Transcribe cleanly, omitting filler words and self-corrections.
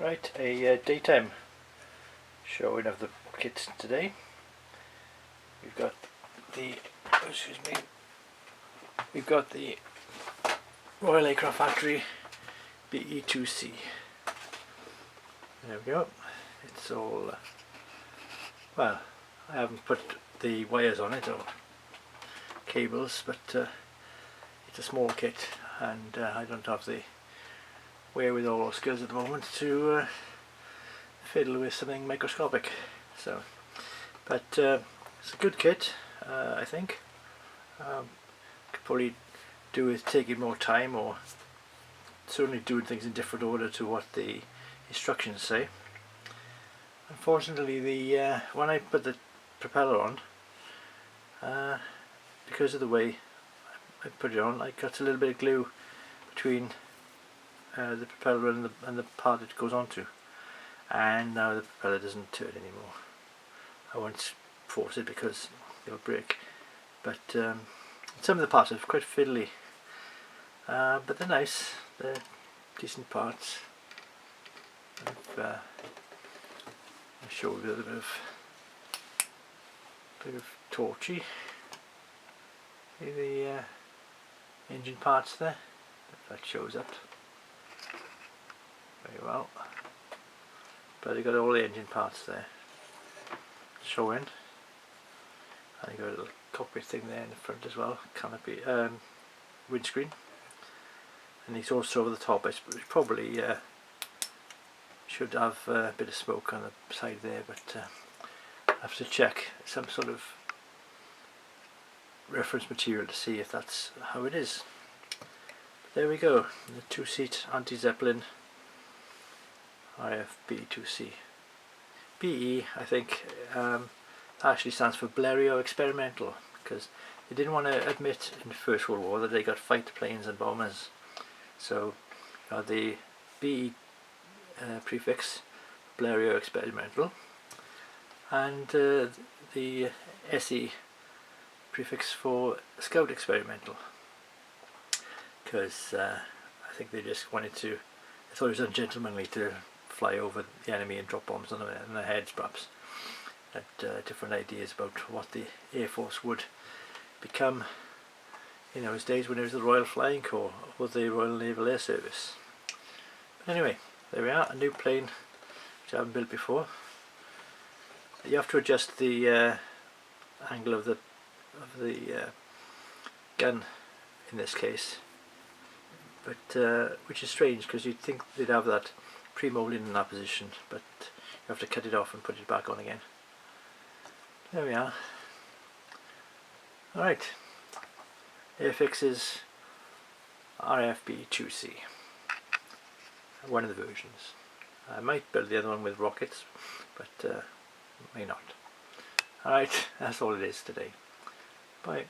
Right, a daytime showing of the kit today. We've got the, we've got the Royal Aircraft Factory BE.2c. There we go. It's all, well, I haven't put the wires on it or cables, but it's a small kit, and I don't have the wherewithal or skills at the moment to fiddle with something microscopic. So, but it's a good kit, I think. Could probably do with taking more time, or certainly doing things in different order to what the instructions say. Unfortunately, the when I put the propeller on, because of the way I put it on, I got a little bit of glue between the propeller and the part it goes onto, and now the propeller doesn't turn anymore. I won't force it because it'll break, but some of the parts are quite fiddly, but they're nice, they're decent parts. I'll show you a little bit of torchy. See the engine parts there? That shows up very well, but you've got all the engine parts there showing, and you've got a little cockpit thing there in the front as well, canopy, windscreen, and it's also over the top. It's probably should have a bit of smoke on the side there, but I have to check some sort of reference material to see if that's how it is. There we go, the two-seat anti-Zeppelin RAF BE.2c. BE, I think, actually stands for Blériot Experimental, because they didn't want to admit in the First World War that they got fighter planes and bombers. So the BE prefix, Blériot Experimental, and the SE prefix for Scout Experimental, because I think they just wanted to, they thought it was ungentlemanly to fly over the enemy and drop bombs on their heads, perhaps. Had different ideas about what the Air Force would become in those days when it was the Royal Flying Corps or the Royal Naval Air Service. But anyway, there we are, a new plane which I haven't built before. You have to adjust the angle of the gun in this case, but which is strange because you'd think they'd have that pre-molded in that position, but you have to cut it off and put it back on again. There we are. Alright, Airfix's RAF BE.2c, one of the versions. I might build the other one with rockets, but may not. Alright, that's all it is today. Bye.